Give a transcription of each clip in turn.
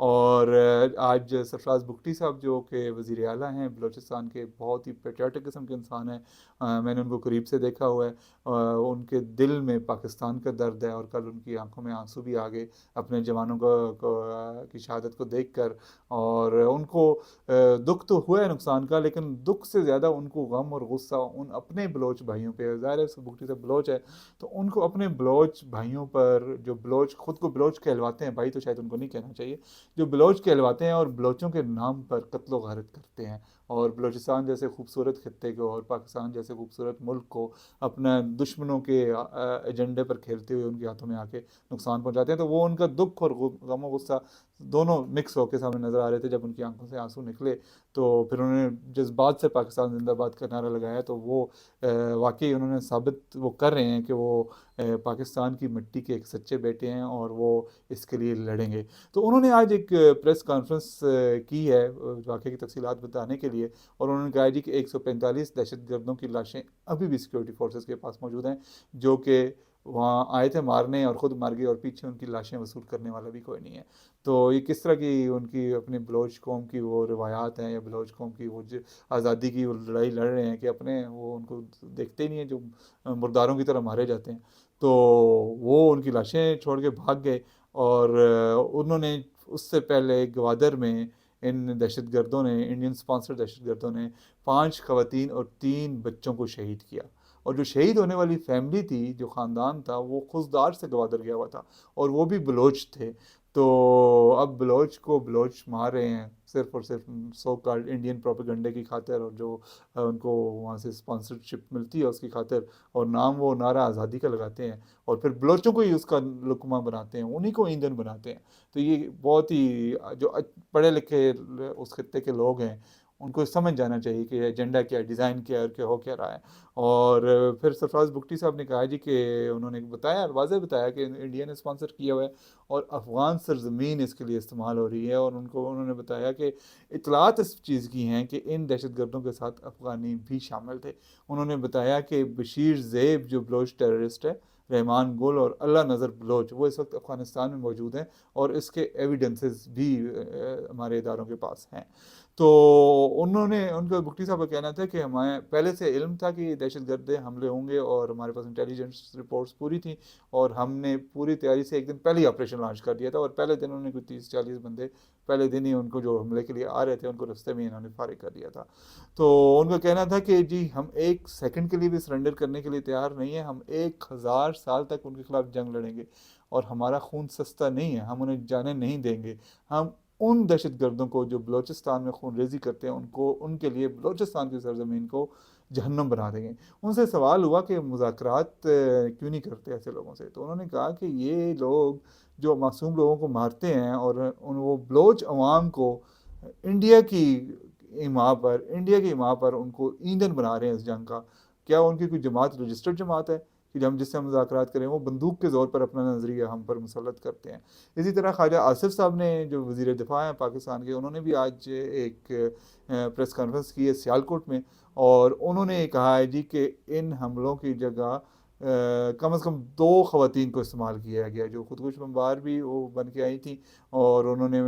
اور آج سرفراز بگٹی صاحب جو کہ وزیر اعلیٰ ہیں بلوچستان کے، بہت ہی پیٹریاٹک قسم کے انسان ہیں، میں نے ان کو قریب سے دیکھا ہوا ہے، ان کے دل میں پاکستان کا درد ہے، اور کل ان کی آنکھوں میں آنسو بھی آ گئے اپنے جوانوں کی شہادت کو دیکھ کر، اور ان کو دکھ تو ہوا ہے نقصان کا، لیکن دکھ سے زیادہ ان کو غم اور غصہ ان اپنے بلوچ بھائیوں پہ، ظاہر ہے بگٹی صاحب بلوچ ہے تو ان کو اپنے بلوچ بھائیوں پر، جو بلوچ خود کو بلوچ کہلواتے ہیں، بھائی تو شاید ان کو نہیں کہنا چاہیے، جو بلوچ کہلواتے ہیں اور بلوچوں کے نام پر قتل و غارت کرتے ہیں، اور بلوچستان جیسے خوبصورت خطے کو اور پاکستان جیسے خوبصورت ملک کو اپنا دشمنوں کے ایجنڈے پر کھیلتے ہوئے ان کے ہاتھوں میں آ کے نقصان پہنچاتے ہیں، تو وہ ان کا دکھ اور غم و غصہ دونوں مکس ہو کے سامنے نظر آ رہے تھے جب ان کی آنکھوں سے آنسو نکلے، تو پھر انہوں نے جذبات سے پاکستان زندہ باد کا نعرہ لگایا، تو وہ واقعی انہوں نے ثابت وہ کر رہے ہیں کہ وہ پاکستان کی مٹی کے ایک سچے بیٹے ہیں اور وہ اس کے لیے لڑیں گے۔ تو انہوں نے آج ایک پریس کانفرنس کی ہے واقعے کی تفصیلات بتانے کے لیے، اور انہوں نے کہا جی کہ 145 دہشت گردوں کی لاشیں ابھی بھی سیکورٹی فورسز کے پاس موجود ہیں، جو کہ وہاں آئے تھے مارنے اور خود مار گئے، اور پیچھے ان کی لاشیں وصول کرنے والا بھی کوئی نہیں ہے۔ تو یہ کس طرح کی ان کی اپنی بلوچ قوم کی وہ روایات ہیں، یا بلوچ قوم کی وہ آزادی کی وہ لڑائی لڑ رہے ہیں کہ اپنے وہ ان کو دیکھتے ہی نہیں ہیں جو مرداروں کی طرح مارے جاتے ہیں، تو وہ ان کی لاشیں چھوڑ کے بھاگ گئے، اور انہوں نے اس سے پہلے گوادر میں ان دہشت گردوں نے، انڈین سپانسر دہشت گردوں نے 5 خواتین اور 3 بچوں کو شہید کیا، اور جو شہید ہونے والی فیملی تھی، جو خاندان تھا، وہ خضدار سے گوادر گیا ہوا تھا، اور وہ بھی بلوچ تھے۔ تو اب بلوچ کو بلوچ مار رہے ہیں صرف اور صرف سو کالڈ انڈین پروپیگنڈے کی خاطر، اور جو ان کو وہاں سے اسپانسرشپ ملتی ہے اس کی خاطر، اور نام وہ نعرہ آزادی کا لگاتے ہیں، اور پھر بلوچوں کو ہی اس کا لقمہ بناتے ہیں، انہی کو ایندھن بناتے ہیں۔ تو یہ بہت ہی جو پڑھے لکھے اس خطے کے لوگ ہیں ان کو سمجھ جانا چاہیے کہ ایجنڈا کیا ہے، ڈیزائن کیا ہے، اور کیا ہو کیا رہا ہے۔ اور پھر سرفراز بگٹی صاحب نے کہا جی کہ انہوں نے بتایا، واضح بتایا کہ انڈیا نے اسپانسر کیا ہوا ہے اور افغان سرزمین اس کے لیے استعمال ہو رہی ہے، اور انہوں نے بتایا کہ اطلاعات اس چیز کی ہیں کہ ان دہشت گردوں کے ساتھ افغانی بھی شامل تھے۔ انہوں نے بتایا کہ بشیر زیب جو بلوچ ٹیررسٹ ہے، رحمان گل اور اللہ نظر بلوچ، وہ اس وقت افغانستان میں موجود ہیں، اور اس کے ایویڈنسز بھی ہمارے اداروں کے پاس ہیں۔ تو انہوں نے، ان کا بگٹی صاحب کا کہنا تھا کہ ہمیں پہلے سے علم تھا کہ یہ دہشت گرد حملے ہوں گے، اور ہمارے پاس انٹیلیجنس رپورٹس پوری تھیں، اور ہم نے پوری تیاری سے ایک دن پہلے ہی آپریشن لانچ کر دیا تھا، اور پہلے دن انہوں نے کوئی 30-40 بندے پہلے دن ہی ان کو جو حملے کے لیے آ رہے تھے ان کو رستے میں انہوں نے فارغ کر دیا تھا۔ تو ان کا کہنا تھا کہ جی ہم ایک سیکنڈ کے لیے بھی سرنڈر کرنے کے لیے تیار نہیں ہیں، ہم 1000 سال تک ان کے خلاف جنگ لڑیں گے، اور ہمارا خون سستا نہیں ہے، ہم انہیں جانے نہیں دیں گے۔ ہم ان دہشت گردوں کو جو بلوچستان میں خون ریزی کرتے ہیں ان کے لیے بلوچستان کی سرزمین کو جہنم بنا دیں گے۔ ان سے سوال ہوا کہ مذاکرات کیوں نہیں کرتے ایسے لوگوں سے، تو انہوں نے کہا کہ یہ لوگ جو معصوم لوگوں کو مارتے ہیں، اور وہ بلوچ عوام کو انڈیا کی ایما پر ان کو ایندھن بنا رہے ہیں اس جنگ کا۔ کیا ان کی کوئی جماعت رجسٹرڈ جماعت ہے کہ ہم جس سے ہم مذاکرات کریں؟ وہ بندوق کے زور پر اپنا نظریہ ہم پر مسلط کرتے ہیں۔ اسی طرح خواجہ آصف صاحب نے جو وزیر دفاع ہیں پاکستان کے، انہوں نے بھی آج ایک پریس کانفرنس کی ہے سیالکوٹ میں، اور انہوں نے کہا ہے جی کہ ان حملوں کی جگہ کم از کم 2 خواتین کو استعمال کیا گیا جو خودکش بمبار بھی وہ بن کے آئی تھیں، اور انہوں نے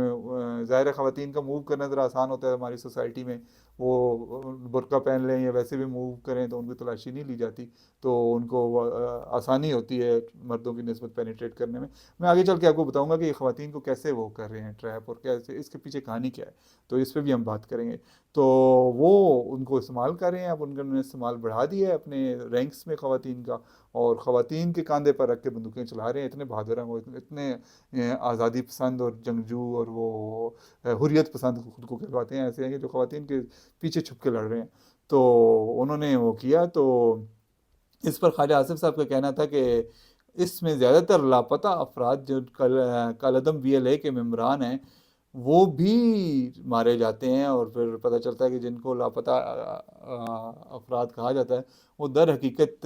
ظاہر خواتین کا موو کرنا ذرا آسان ہوتا ہے ہماری سوسائٹی میں، وہ برقع پہن لیں یا ویسے بھی موو کریں تو ان کی تلاشی نہیں لی جاتی، تو ان کو آسانی ہوتی ہے مردوں کی نسبت پینیٹریٹ کرنے میں۔ میں آگے چل کے آپ کو بتاؤں گا کہ یہ خواتین کو کیسے وہ کر رہے ہیں ٹریپ، اور کیسے اس کے پیچھے کہانی کیا ہے، تو اس پہ بھی ہم بات کریں گے۔ تو وہ ان کو استعمال کر رہے ہیں، اب انہوں نے استعمال بڑھا دیا ہے اپنے رینکس میں خواتین کا، اور خواتین کے کاندھے پر رکھ کے بندوقیں چلا رہے ہیں۔ اتنے بہادر ہیں وہ، اتنے آزادی پسند اور جنگجو اور وہ حریت پسند خود کو کہلواتے ہیں، ایسے ہیں کہ جو خواتین کے پیچھے چھپ کے لڑ رہے ہیں۔ تو انہوں نے وہ کیا، تو اس پر خواجہ آصف صاحب کا کہنا تھا کہ اس میں زیادہ تر لاپتہ افراد جو کالعدم وی ایل اے کے ممبران ہیں وہ بھی مارے جاتے ہیں، اور پھر پتہ چلتا ہے کہ جن کو لاپتہ افراد کہا جاتا ہے وہ در حقیقت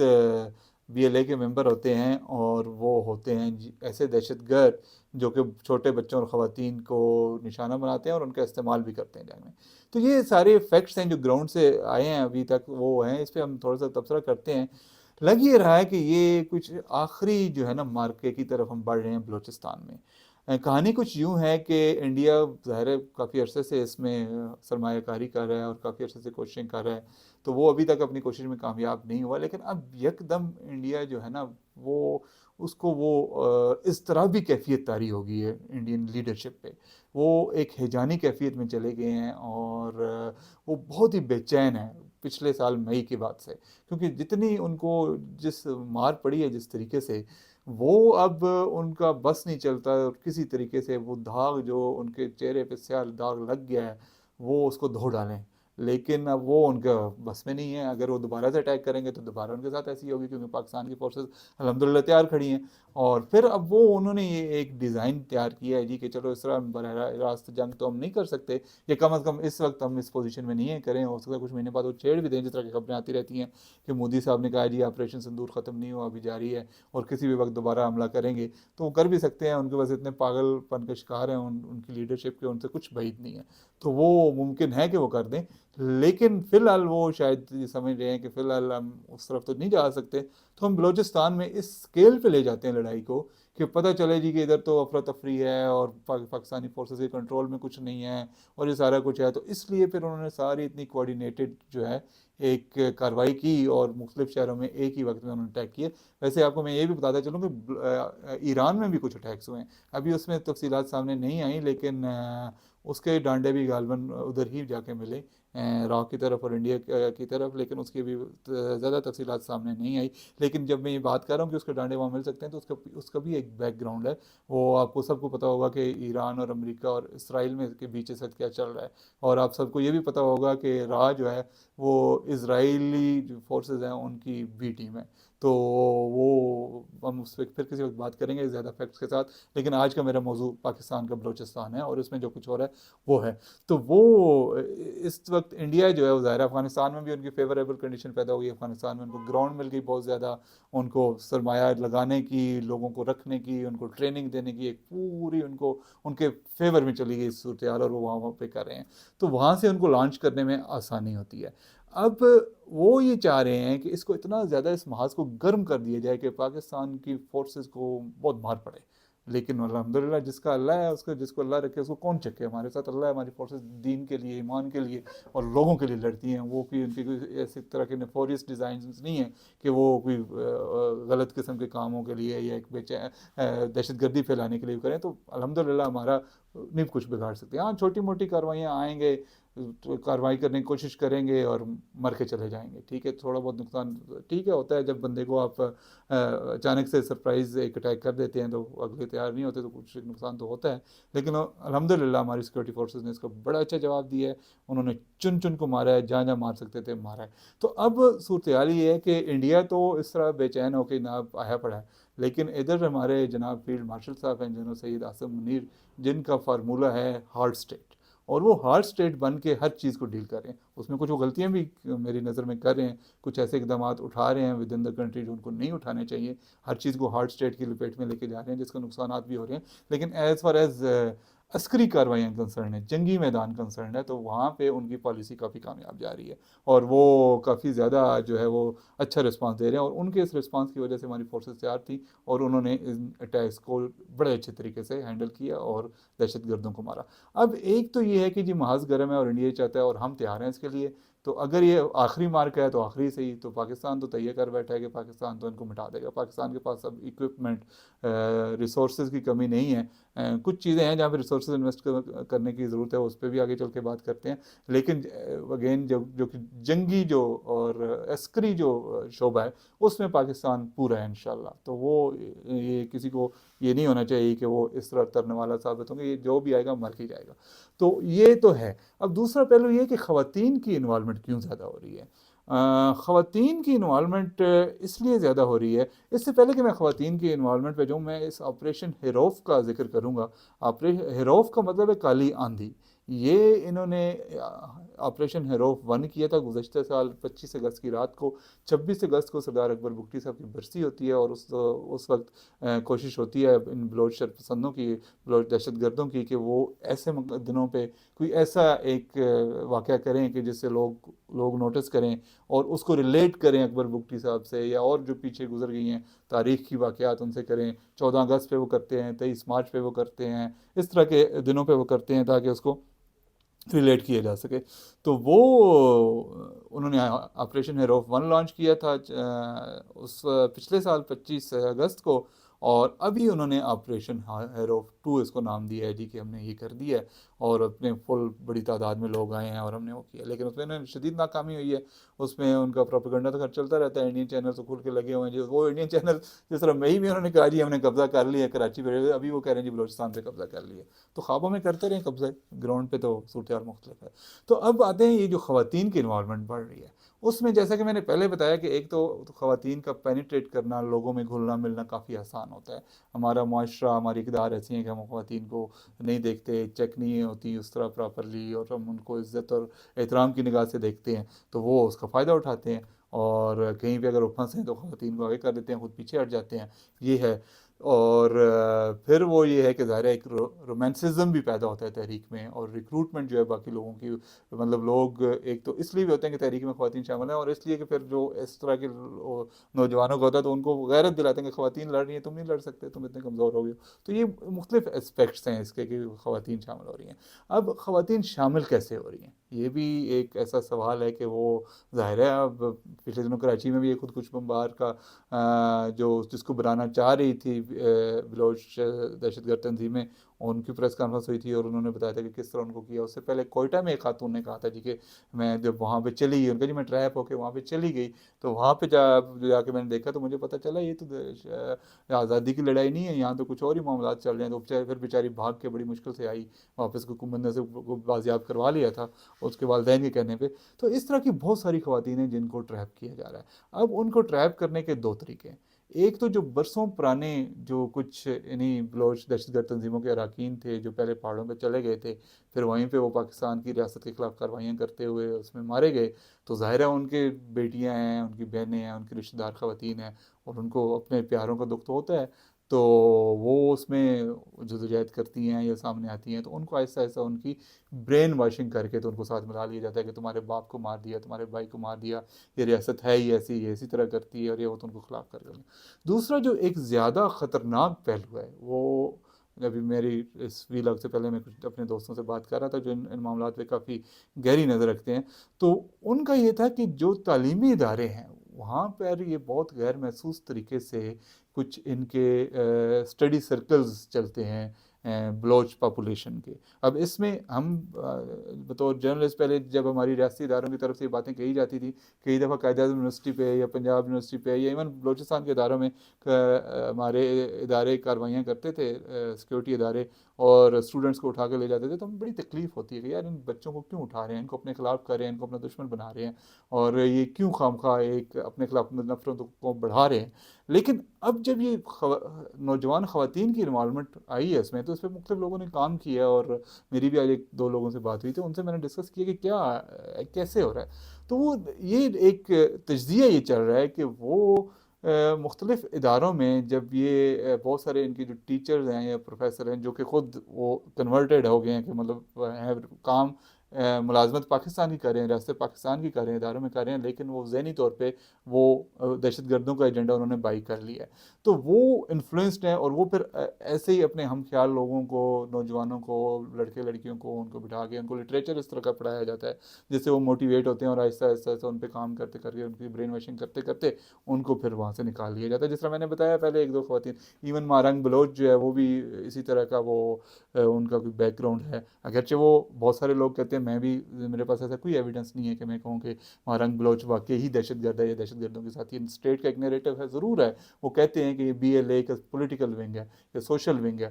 وی ایل اے کے ممبر ہوتے ہیں، اور وہ ہوتے ہیں ایسے دہشت گرد جو کہ چھوٹے بچوں اور خواتین کو نشانہ بناتے ہیں اور ان کا استعمال بھی کرتے ہیں جنگ میں۔ تو یہ سارے فیکٹس ہیں جو گراؤنڈ سے آئے ہیں ابھی تک، وہ ہیں، اس پہ ہم تھوڑا سا تبصرہ کرتے ہیں۔ لگ یہ رہا ہے کہ یہ کچھ آخری جو ہے نا مارکے کی طرف ہم بڑھ رہے ہیں بلوچستان میں۔ کہانی کچھ یوں ہے کہ انڈیا ظاہر ہے کافی عرصے سے اس میں سرمایہ کاری کر رہا ہے اور کافی عرصے سے کوششیں کر رہا ہے، تو وہ ابھی تک اپنی کوشش میں کامیاب نہیں ہوا، لیکن اب یک دم انڈیا جو ہے نا وہ اس کو وہ اضطرابی کیفیت طاری ہو گئی ہے انڈین لیڈرشپ پہ، وہ ایک ہیجانی کیفیت میں چلے گئے ہیں، اور وہ بہت ہی بے چین ہیں پچھلے سال مئی کے بعد سے، کیونکہ جتنی ان کو جس مار پڑی ہے جس طریقے سے، وہ اب ان کا بس نہیں چلتا، اور کسی طریقے سے وہ داغ جو ان کے چہرے پہ سیاہ داغ لگ گیا ہے وہ اس کو دھو ڈالیں، لیکن اب وہ ان کا بس میں نہیں ہے، اگر وہ دوبارہ سے اٹیک کریں گے تو دوبارہ ان کے ساتھ ایسی ہوگی، کیونکہ پاکستان کی فورسز الحمدللہ تیار کھڑی ہیں، اور پھر اب وہ انہوں نے یہ ایک ڈیزائن تیار کیا ہے جی کہ چلو اس طرح براہ راست جنگ تو ہم نہیں کر سکتے، یا کم از کم اس وقت ہم اس پوزیشن میں نہیں ہیں کریں، ہو سکتا ہے کچھ مہینے بعد وہ چھیڑ بھی دیں، جس طرح کی خبریں آتی رہتی ہیں کہ مودی صاحب نے کہا جی آپریشن سندور ختم نہیں ہوا، ابھی جاری ہے، اور کسی بھی وقت دوبارہ حملہ کریں گے، تو وہ کر بھی سکتے ہیں، ان کے پاس اتنے پاگل پن کے شکار ہیں ان کی لیڈرشپ کے، ان سے کچھ بعید نہیں ہے، تو وہ ممکن ہے کہ وہ کر دیں، لیکن فی الحال وہ شاید یہ سمجھ رہے ہیں کہ فی الحال ہم اس طرف تو نہیں جا سکتے، تو ہم بلوچستان میں اس اسکیل پہ لے جاتے ہیں لڑائی کو کہ پتہ چلے جی کہ ادھر تو افراتفری ہے اور پاکستانی فورسز کے کنٹرول میں کچھ نہیں ہے اور یہ سارا کچھ ہے، تو اس لیے پھر انہوں نے ساری اتنی کوآرڈینیٹڈ جو ہے ایک کارروائی کی، اور مختلف شہروں میں ایک ہی وقت میں انہوں نے اٹیک کیے۔ ویسے آپ کو میں یہ بھی بتاتا چلوں کہ ایران میں بھی کچھ اٹیکس ہوئے ہیں، ابھی اس میں تفصیلات سامنے نہیں آئیں، لیکن اس کے ڈانڈے بھی غالباً ادھر ہی جا کے ملے، راک کی طرف اور انڈیا کی طرف، لیکن اس کی بھی زیادہ تفصیلات سامنے نہیں آئی، لیکن جب میں یہ بات کر رہا ہوں کہ اس کے ڈانڈے وہاں مل سکتے ہیں، تو اس کا بھی ایک بیک گراؤنڈ ہے، وہ آپ کو سب کو پتہ ہوگا کہ ایران اور امریکہ اور اسرائیل میں کے بیچ اس وقت کیا چل رہا ہے، اور آپ سب کو یہ بھی پتہ ہوگا کہ راہ جو ہے وہ اسرائیلی جو فورسز ہیں ان کی بی ٹیم ہے، تو وہ ہم اس پہ پھر کسی وقت بات کریں گے زیادہ فیکٹس کے ساتھ، لیکن آج کا میرا موضوع پاکستان کا بلوچستان ہے، اور اس میں جو کچھ ہو رہا ہے وہ ہے، تو وہ اس وقت انڈیا جو ہے وہ ظاہر افغانستان میں بھی ان کی فیوریبل کنڈیشن پیدا ہوئی، افغانستان میں ان کو گراؤنڈ مل گئی بہت زیادہ، ان کو سرمایہ لگانے کی، لوگوں کو رکھنے کی، ان کو ٹریننگ دینے کی، ایک پوری ان کو ان کے فیور میں چلی گئی صورتحال، اور وہ وہاں پہ کر رہے ہیں، تو وہاں سے ان کو لانچ کرنے میں آسانی ہوتی ہے۔ اب وہ یہ چاہ رہے ہیں کہ اس کو اتنا زیادہ اس محاذ کو گرم کر دیا جائے کہ پاکستان کی فورسز کو بہت مار پڑے، لیکن الحمدللہ جس کا اللہ ہے اس کو، جس کو اللہ رکھے اس کو کون چکے، ہمارے ساتھ اللہ ہے، ہماری فورسز دین کے لیے، ایمان کے لیے اور لوگوں کے لیے لڑتی ہیں، وہ کوئی ان کی کوئی ایسی طرح کے نیفوریس ڈیزائنز نہیں ہیں کہ وہ کوئی غلط قسم کے کاموں کے لیے یا ایک دہشت گردی پھیلانے کے لیے کریں، تو الحمدللہ ہمارا نہیں کچھ بگاڑ سکتے، ہاں چھوٹی موٹی کاروائیاں آئیں گے، کارروائی کرنے کی کوشش کریں گے اور مر کے چلے جائیں گے، ٹھیک ہے، تھوڑا بہت نقصان ٹھیک ہے ہوتا ہے، جب بندے کو آپ اچانک سے سرپرائز ایک اٹیک کر دیتے ہیں تو اگلے تیار نہیں ہوتے، تو کچھ نقصان تو ہوتا ہے، لیکن الحمدللہ ہماری سیکورٹی فورسز نے اس کا بڑا اچھا جواب دیا ہے، انہوں نے چن چن کو مارا ہے، جہاں جہاں مار سکتے تھے مارا ہے۔ تو اب صورتحال یہ ہے کہ انڈیا تو اس طرح بے چین ہو کے جناب آیا پڑا ہے، لیکن ادھر ہمارے جناب فیلڈ مارشل صاحب ہیں جنرل سید عاصم منیر، جن کا فارمولہ ہے ہارڈ اسٹیٹ، اور وہ ہارڈ اسٹیٹ بن کے ہر چیز کو ڈیل کر رہے ہیں، اس میں کچھ وہ غلطیاں بھی میری نظر میں کر رہے ہیں، کچھ ایسے اقدامات اٹھا رہے ہیں ود ان دا کنٹری جو ان کو نہیں اٹھانے چاہیے، ہر چیز کو ہارڈ اسٹیٹ کی لپیٹ میں لے کے جا رہے ہیں جس کا نقصانات بھی ہو رہے ہیں، لیکن ایز فار ایز عسکری کارروائیاں کنسرن ہے، جنگی میدان کنسرن ہے، تو وہاں پہ ان کی پالیسی کافی کامیاب جا رہی ہے، اور وہ کافی زیادہ جو ہے وہ اچھا رسپانس دے رہے ہیں، اور ان کے اس رسپانس کی وجہ سے ہماری فورسز تیار تھیں، اور انہوں نے ان اٹیکس کو بڑے اچھے طریقے سے ہینڈل کیا اور دہشت گردوں کو مارا۔ اب ایک تو یہ ہے کہ جی محاذ گرم ہے اور انڈیا چاہتا ہے اور ہم تیار ہیں اس کے لیے، تو اگر یہ آخری مارکا ہے تو آخری سے ہی، تو پاکستان تو تیار کر بیٹھا ہے کہ پاکستان تو ان کو مٹا دے گا، پاکستان کے پاس اب اکوپمنٹ ریسورسز کی کمی نہیں ہے، کچھ چیزیں ہیں جہاں پہ ریسورسز انویسٹ کرنے کی ضرورت ہے، اس پہ بھی آگے چل کے بات کرتے ہیں، لیکن اگین جو کہ جنگی جو اور عسکری جو شعبہ ہے اس میں پاکستان پورا ہے انشاءاللہ، تو وہ یہ کسی کو یہ نہیں ہونا چاہیے کہ وہ اس طرح ترنے والا ثابت ہوں گے، یہ جو بھی آئے گا مر کے جائے گا، تو یہ تو ہے۔ اب دوسرا پہلو یہ کہ خواتین کی انوالومنٹ کیوں زیادہ ہو رہی ہے؟ خواتین کی انوالومنٹ اس لیے زیادہ ہو رہی ہے، اس سے پہلے کہ میں خواتین کی انوالومنٹ پہ جاؤں، میں اس آپریشن ہیروف کا ذکر کروں گا۔ ہیروف کا مطلب ہے کالی آندھی، یہ انہوں نے آپریشن ہیروف 1 کیا تھا گزشتہ سال 25 اگست کی رات کو، 26 اگست کو سردار اکبر بگٹی صاحب کی برسی ہوتی ہے، اور اس وقت کوشش ہوتی ہے ان بلوچ شرپسندوں کی، بلوچ دہشت گردوں کی، کہ وہ ایسے دنوں پہ کوئی ایسا ایک واقعہ کریں کہ جس سے لوگ نوٹس کریں اور اس کو ریلیٹ کریں اکبر بگٹی صاحب سے یا اور جو پیچھے گزر گئی ہیں تاریخ کی واقعات ان سے کریں. 14 اگست پہ وہ کرتے ہیں, 23 مارچ پہ وہ کرتے ہیں, اس طرح کے دنوں پہ وہ کرتے ہیں تاکہ اس کو ریلیٹ کیا جا سکے. تو وہ انہوں نے آپریشن ہیروف 1 لانچ کیا تھا اس پچھلے سال 25 اگست کو, اور ابھی انہوں نے آپریشن ہیروف 2 اس کو نام دیا ہے جی, کہ ہم نے یہ کر دیا ہے اور اپنے فل بڑی تعداد میں لوگ آئے ہیں اور ہم نے وہ کیا. لیکن اس میں شدید ناکامی ہوئی ہے. اس میں ان کا پروپیگنڈا تو خرچ چلتا رہتا ہے, انڈین چینل تو کھل کے لگے ہوئے ہیں جی. وہ انڈین چینل جس طرح مئی میں انہوں نے کہا جی ہم نے قبضہ کر لیا کراچی پہ, ابھی وہ کہہ رہے ہیں جی بلوچستان پہ قبضہ کر لیا. تو خوابوں میں کرتے رہیں قبضہ, گراؤنڈ پہ تو صورتحال مختلف ہے. تو اب آتے ہیں یہ جو خواتین کی انوالومنٹ بڑھ رہی ہے, اس میں جیسا کہ میں نے پہلے بتایا کہ ایک تو خواتین کا پینیٹریٹ کرنا, لوگوں میں گھلنا ملنا کافی آسان ہوتا ہے. ہمارا معاشرہ, ہماری اقدار ایسی ہیں کہ ہم خواتین کو نہیں دیکھتے, چیک نہیں ہوتی اس طرح پراپرلی, اور ہم ان کو عزت اور احترام کی نگاہ سے دیکھتے ہیں, تو وہ اس کا فائدہ اٹھاتے ہیں, اور کہیں پہ اگر وہ پھنسیں تو خواتین کو آگے کر دیتے ہیں, خود پیچھے ہٹ جاتے ہیں. یہ ہے. اور پھر وہ یہ ہے کہ ظاہر ہے ایک رومانسزم بھی پیدا ہوتا ہے تحریک میں, اور ریکروٹمنٹ جو ہے باقی لوگوں کی, مطلب لوگ ایک تو اس لیے بھی ہوتے ہیں کہ تحریک میں خواتین شامل ہیں, اور اس لیے کہ پھر جو اس طرح کے نوجوانوں کو ہوتا ہے تو ان کو غیرت دلاتے ہیں کہ خواتین لڑ رہی ہیں, تم نہیں لڑ سکتے, تم اتنے کمزور ہو گئے. تو یہ مختلف اسپیکٹس ہیں اس کے کہ خواتین شامل ہو رہی ہیں. اب خواتین شامل کیسے ہو رہی ہیں, یہ بھی ایک ایسا سوال ہے کہ وہ ظاہر ہے. اب پچھلے دنوں کراچی میں بھی ایک خودکش بمبار کا جو جس کو بنانا چاہ رہی تھی بلوچ دہشت گرد تنظیمیں, ان کی پریس کانفرنس ہوئی تھی اور انہوں نے بتایا تھا کہ کس طرح ان کو کیا. اس سے پہلے کوئٹہ میں ایک خاتون نے کہا تھا جی کہ میں جب وہاں پہ چلی گئی, ان کا جی میں ٹریپ ہو کے وہاں پہ چلی گئی, تو وہاں پہ جا کے میں نے دیکھا تو مجھے پتہ چلا یہ تو آزادی کی لڑائی نہیں ہے, یہاں تو کچھ اور ہی معاملات چل رہے ہیں. تو پھر بیچاری بھاگ کے بڑی مشکل سے آئی واپس, کو حکومت سے بازیاب کروا لیا تھا اس کے والدین کے کہنے پہ. تو اس طرح کی بہت ساری خواتین ہیں جن کو ٹریپ کیا جا رہا ہے. اب ان کو ٹریپ کرنے کے 2 طریقے ہیں. ایک تو جو برسوں پرانے جو کچھ یعنی بلوچ دہشت گرد تنظیموں کے اراکین تھے جو پہلے پہاڑوں پہ چلے گئے تھے, پھر وہیں پہ وہ پاکستان کی ریاست کے خلاف کارروائیاں کرتے ہوئے اس میں مارے گئے. تو ظاہر ہے ان کے بیٹیاں ہیں, ان کی بہنیں ہیں, ان کی رشتہ دار خواتین ہیں, اور ان کو اپنے پیاروں کا دکھ تو ہوتا ہے. تو وہ اس میں جدوجہد کرتی ہیں یا سامنے آتی ہیں, تو ان کو ایسا ایسا ان کی برین واشنگ کر کے تو ان کو ساتھ ملا لیا جاتا ہے کہ تمہارے باپ کو مار دیا, تمہارے بھائی کو مار دیا, یہ ریاست ہے ہی ایسی, یہ اسی طرح کرتی ہے, اور یہ وہ تو ان کو خلاف کر دیں. دوسرا جو ایک زیادہ خطرناک پہلو ہے, وہ ابھی میری اس ویلاگ سے پہلے میں کچھ اپنے دوستوں سے بات کر رہا تھا جو ان معاملات پہ کافی گہری نظر رکھتے ہیں, تو ان کا یہ تھا کہ جو تعلیمی ادارے ہیں وہاں پر یہ بہت غیر محسوس طریقے سے کچھ ان کے اسٹڈی سرکلز چلتے ہیں بلوچ پاپولیشن کے. اب اس میں ہم بطور جرنلسٹ, پہلے جب ہماری ریاستی اداروں کی طرف سے یہ باتیں کہی جاتی تھی, کئی دفعہ قائد اعظم یونیورسٹی پہ یا پنجاب یونیورسٹی پہ یا ایون بلوچستان کے اداروں میں ہمارے ادارے کارروائیاں کرتے تھے, سیکورٹی ادارے, اور اسٹوڈنٹس کو اٹھا کے لے جاتے تھے, تو ہمیں بڑی تکلیف ہوتی ہے کہ یار ان بچوں کو کیوں اٹھا رہے ہیں, ان کو اپنے خلاف کر رہے ہیں, ان کو اپنا دشمن بنا رہے ہیں, اور یہ کیوں خواہ ایک اپنے خلاف نفرتوں کو بڑھا رہے ہیں. لیکن اب جب یہ نوجوان خواتین کی انوالومنٹ آئی ہے اس میں, تو اس پہ مختلف لوگوں نے کام کیا, اور میری بھی آج 1-2 لوگوں سے بات ہوئی تھی, ان سے میں نے ڈسکس کیا کہ کیا کیسے ہو رہا ہے. تو وہ یہ ایک تجزیہ یہ چل رہا ہے کہ وہ مختلف اداروں میں جب یہ بہت سارے ان کی جو ٹیچرز ہیں یا پروفیسر ہیں جو کہ خود وہ کنورٹڈ ہو گئے ہیں کہ مطلب کام ملازمت پاکستان کی کر رہے ہیں, ریاست پاکستان کی کر رہے ہیں, اداروں میں کر رہے ہیں, لیکن وہ ذہنی طور پہ وہ دہشت گردوں کا ایجنڈا انہوں نے بائی کر لیا ہے. تو وہ انفلوئنسڈ ہیں, اور وہ پھر ایسے ہی اپنے ہم خیال لوگوں کو, نوجوانوں کو, لڑکے لڑکیوں کو, ان کو بٹھا کے ان کو لٹریچر اس طرح کا پڑھایا جاتا ہے جس سے وہ موٹیویٹ ہوتے ہیں, اور آہستہ آہستہ ان پہ کام کرتے کر کے ان کی برین واشنگ کرتے کرتے ان کو پھر وہاں سے نکال لیا جاتا ہے. جس طرح میں نے بتایا پہلے 1-2 خواتین, ایون مارنگ بلوچ جو ہے وہ بھی اسی طرح کا وہ ان کا کوئی بیک گراؤنڈ ہے, اگرچہ وہ بہت سارے لوگ کہتے ہیں, میں بھی میرے پاس ایسا کوئی ایویڈنس نہیں ہے کہ میں کہوں کہ مارنگ بلوچ واقعی ہی دہشت گرد ہے یا دہشت گردوں کے ساتھ. یہ اسٹیٹ کا ایک نیریٹو ہے ضرور ہے, وہ کہتے ہیں کہ یہ بی ایل اے کا پولیٹیکل ونگ ہے یا سوشل ونگ ہے,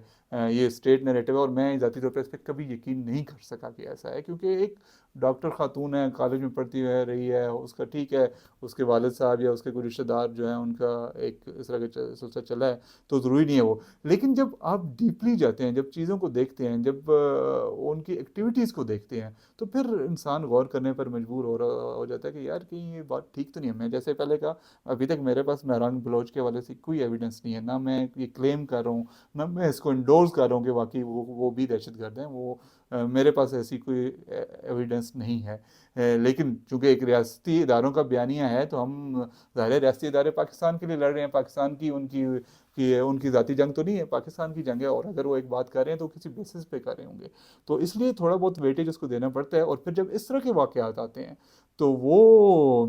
یہ اسٹیٹ نیریٹو ہے, اور میں ذاتی طور پہ اس پہ کبھی یقین نہیں کر سکا کہ ایسا ہے, کیونکہ ایک ڈاکٹر خاتون ہے, کالج میں پڑھتی رہی ہے, اس کا ٹھیک ہے اس کے والد صاحب یا اس کے کوئی رشتہ دار جو ہیں ان کا ایک اس طرح کا سلسلہ چلا ہے, تو ضروری نہیں ہے وہ. لیکن جب آپ ڈیپلی جاتے ہیں, جب چیزوں کو دیکھتے ہیں, جب ان کی ایکٹیویٹیز کو دیکھتے ہیں, تو پھر انسان غور کرنے پر مجبور ہو جاتا ہے کہ یار کہیں یہ بات ٹھیک تو نہیں ہے. میں جیسے پہلے کہا, ابھی تک میرے پاس مہران بلوچ کے والے سے کوئی ایویڈنس نہیں ہے, نہ میں یہ کلیم کر رہا ہوں, نہ میں اس کو انڈورس کر رہا ہوں کہ واقعی وہ بھی دہشت گرد ہیں. وہ میرے پاس ایسی کوئی ایویڈنس نہیں ہے، لیکن چونکہ ایک ریاستی اداروں کا بیانیہ ہے تو ہم ظاہر ہے ریاستی ادارے پاکستان کے لیے لڑ رہے ہیں، پاکستان کی ان کی ذاتی جنگ تو نہیں ہے، پاکستان کی جنگ ہے، اور اگر وہ ایک بات کر رہے ہیں تو کسی بیسس پہ کر رہے ہوں گے، تو اس لیے تھوڑا بہت ویٹیج اس کو دینا پڑتا ہے، اور پھر جب اس طرح کے واقعات آتے ہیں تو وہ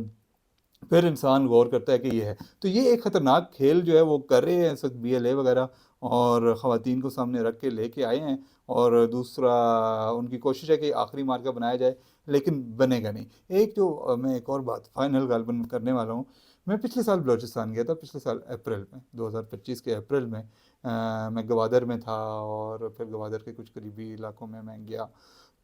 پھر انسان غور کرتا ہے کہ یہ ہے، تو یہ ایک خطرناک کھیل جو ہے وہ کر رہے ہیں اس وقت بی ایل اے وغیرہ، اور خواتین کو سامنے رکھ کے لے کے آئے ہیں، اور دوسرا ان کی کوشش ہے کہ آخری مارکہ بنایا جائے، لیکن بنے گا نہیں۔ ایک جو میں ایک اور بات فائنل غالباً کرنے والا ہوں، میں پچھلے سال بلوچستان گیا تھا، پچھلے سال اپریل میں، 2025 کے اپریل میں، میں گوادر میں تھا، اور پھر گوادر کے کچھ قریبی علاقوں میں گیا،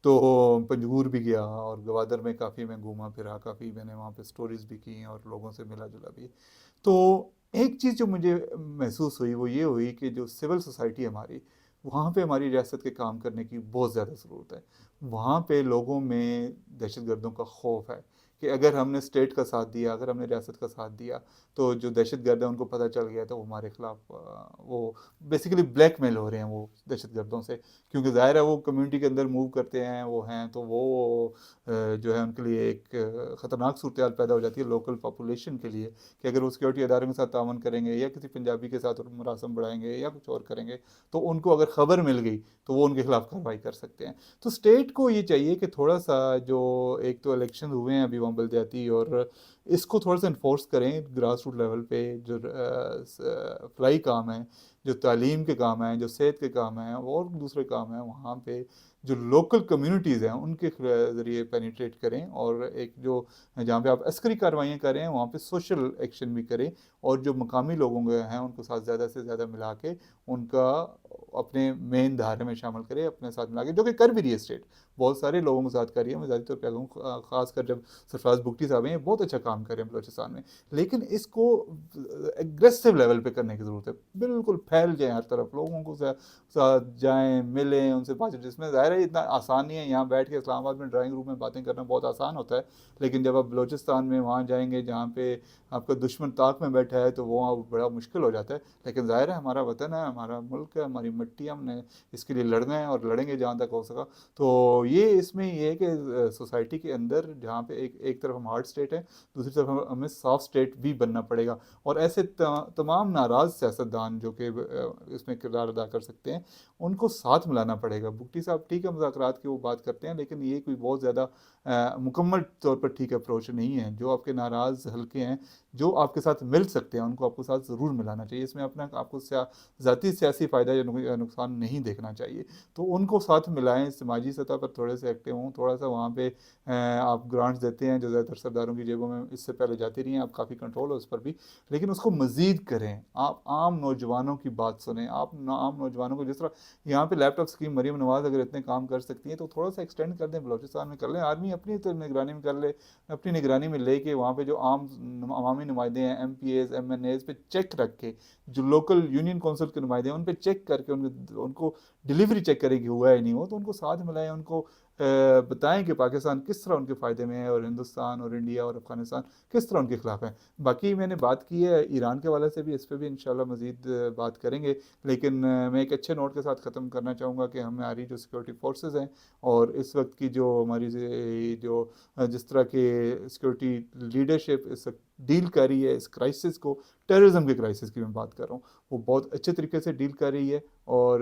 تو پنجگور بھی گیا، اور گوادر میں کافی میں گھوما پھرا، کافی میں نے وہاں پہ سٹوریز بھی کی اور لوگوں سے ملا جلا بھی۔ تو ایک چیز جو مجھے محسوس ہوئی وہ یہ ہوئی کہ جو سول سوسائٹی ہماری، وہاں پہ ہماری ریاست کے کام کرنے کی بہت زیادہ ضرورت ہے۔ وہاں پہ لوگوں میں دہشت گردوں کا خوف ہے کہ اگر ہم نے اسٹیٹ کا ساتھ دیا، اگر ہم نے ریاست کا ساتھ دیا، تو جو دہشت گرد ہیں ان کو پتہ چل گیا تو وہ ہمارے خلاف وہ بیسیکلی بلیک میل ہو رہے ہیں وہ دہشت گردوں سے، کیونکہ ظاہر ہے وہ کمیونٹی کے اندر موو کرتے ہیں، وہ ہیں تو وہ جو ہے ان کے لیے ایک خطرناک صورتحال پیدا ہو جاتی ہے لوکل پاپولیشن کے لیے، کہ اگر وہ سیکورٹی اداروں کے ساتھ تعاون کریں گے یا کسی پنجابی کے ساتھ مراسم بڑھائیں گے یا کچھ اور کریں گے، تو ان کو اگر خبر مل گئی تو وہ ان کے خلاف کارروائی کر سکتے ہیں۔ تو اسٹیٹ کو یہ چاہیے کہ تھوڑا سا جو ایک تو الیکشن ہوئے ہیں ابھی وہاں بلدیاتی، اور اس کو تھوڑا سا انفورس کریں گراس روٹ لیول پہ، جو فلائی کام ہیں، جو تعلیم کے کام ہیں، جو صحت کے کام ہیں اور دوسرے کام ہیں، وہاں پہ جو لوکل کمیونٹیز ہیں ان کے ذریعے پینیٹریٹ کریں، اور ایک جو جہاں پہ آپ عسکری کارروائیاں کریں وہاں پہ سوشل ایکشن بھی کریں، اور جو مقامی لوگوں کے ہیں ان کو ساتھ زیادہ سے زیادہ ملا کے ان کا اپنے مین دھارے میں شامل کرے، اپنے ساتھ ملا کے، جو کہ کر بھی رہی ہے اسٹیٹ، بہت سارے لوگوں کے ساتھ کر رہی ہے، میں ذاتی طور پہ کہوں خاص کر جب سرفراز بگٹی صاحب ہیں، یہ بہت اچھا کام کر رہے ہیں بلوچستان میں، لیکن اس کو ایگریسو لیول پہ کرنے کی ضرورت ہے، بالکل پھیل جائیں ہر طرف، لوگوں کو ساتھ جائیں، ملیں ان سے، باتیں، جس میں ظاہر ہے اتنا آسان نہیں ہے، یہاں بیٹھ کے اسلام آباد میں ڈرائنگ روم میں باتیں کرنا بہت آسان ہوتا ہے، لیکن جب آپ بلوچستان میں وہاں جائیں گے جہاں پہ آپ کا دشمن طاق میں بیٹھا ہے تو وہ بڑا مشکل ہو جاتا ہے، لیکن ظاہر ہے ہمارا وطن ہے، ہمارا ملک ہے، ہماری مٹی، ہم نے اس کے لیے لڑنا ہے اور لڑیں گے جہاں تک ہو سکا۔ تو یہ اس میں یہ ہے کہ سوسائٹی کے اندر جہاں پہ ایک طرف ہم ہارڈ اسٹیٹ ہیں، دوسری طرف ہمیں سافٹ اسٹیٹ بھی بننا پڑے گا، اور ایسے تمام ناراض سیاستدان جو کہ اس میں کردار ادا کر سکتے ہیں ان کو ساتھ ملانا پڑے گا۔ بگٹی صاحب ٹھیک ہے مذاکرات کی وہ بات کرتے ہیں، لیکن یہ کوئی بہت زیادہ مکمل طور پر ٹھیک اپروچ نہیں ہے۔ جو آپ کے ناراض حلقے ہیں جو آپ کے ساتھ مل سکتے ہیں ان کو آپ کو ساتھ ضرور ملانا چاہیے، اس میں اپنا آپ کو ذاتی سیاسی فائدہ یا نقصان نہیں دیکھنا چاہیے، تو ان کو ساتھ ملائیں، سماجی سطح پر تھوڑے سے ایکٹیو ہوں، تھوڑا سا وہاں پہ آپ گرانٹس دیتے ہیں جو زیادہ تر سرداروں کی جیبوں میں اس سے پہلے جاتی رہی ہیں، آپ کافی کنٹرول ہو اس پر بھی، لیکن اس کو مزید کریں، آپ عام نوجوانوں کی بات سنیں، آپ عام نوجوانوں کو جس طرح یہاں پہ لیپ ٹاپ اسکیم مریم نواز اگر اتنے کام کر سکتی ہیں تو تھوڑا سا ایکسٹینڈ کر دیں، بلوچستان میں کر لیں، آرمی اپنی نگرانی میں کر لے، اپنی نگرانی میں لے کے وہاں پہ جو عام عوامی نمائندے ہیں، MPAs, MNAs پہ چیک رکھ کے، جو لوکل یونین کونسل کے نمائندے ہیں ان پہ چیک کر کے ان کو ڈلیوری چیک کرے کہ ہوا ہے نہیں ہوا، تو ان کو ساتھ ملائیں، ان کو بتائیں کہ پاکستان کس طرح ان کے فائدے میں ہے، اور ہندوستان اور انڈیا اور افغانستان کس طرح ان کے خلاف ہیں۔ باقی میں نے بات کی ہے ایران کے حوالے سے بھی، اس پہ بھی انشاءاللہ مزید بات کریں گے، لیکن میں ایک اچھے نوٹ کے ساتھ ختم کرنا چاہوں گا کہ ہماری جو سیکورٹی فورسز ہیں اور اس وقت کی جو ہماری جو جس طرح کے سیکورٹی لیڈرشپ اس وقت ڈیل کر رہی ہے اس کرائسس کو، ٹیررزم کے کرائسس کی میں بات کر رہا ہوں، وہ بہت اچھے طریقے سے ڈیل کر رہی ہے، اور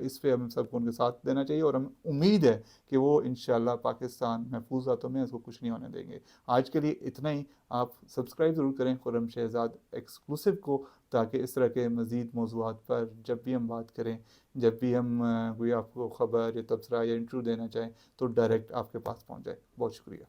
اس پہ ہم سب کو ان کے ساتھ دینا چاہیے، اور ہم امید ہے کہ وہ انشاءاللہ پاکستان محفوظ ہاتھوں میں اس کو کچھ نہیں ہونے دیں گے۔ آج کے لیے اتنا ہی، آپ سبسکرائب ضرور کریں خرم شہزاد ایکسکلوسیو کو، تاکہ اس طرح کے مزید موضوعات پر جب بھی ہم بات کریں، جب بھی ہم کوئی آپ کو خبر یا تبصرہ یا انٹرویو دینا چاہیں تو ڈائریکٹ آپ کے پاس پہنچ جائے۔ بہت شکریہ۔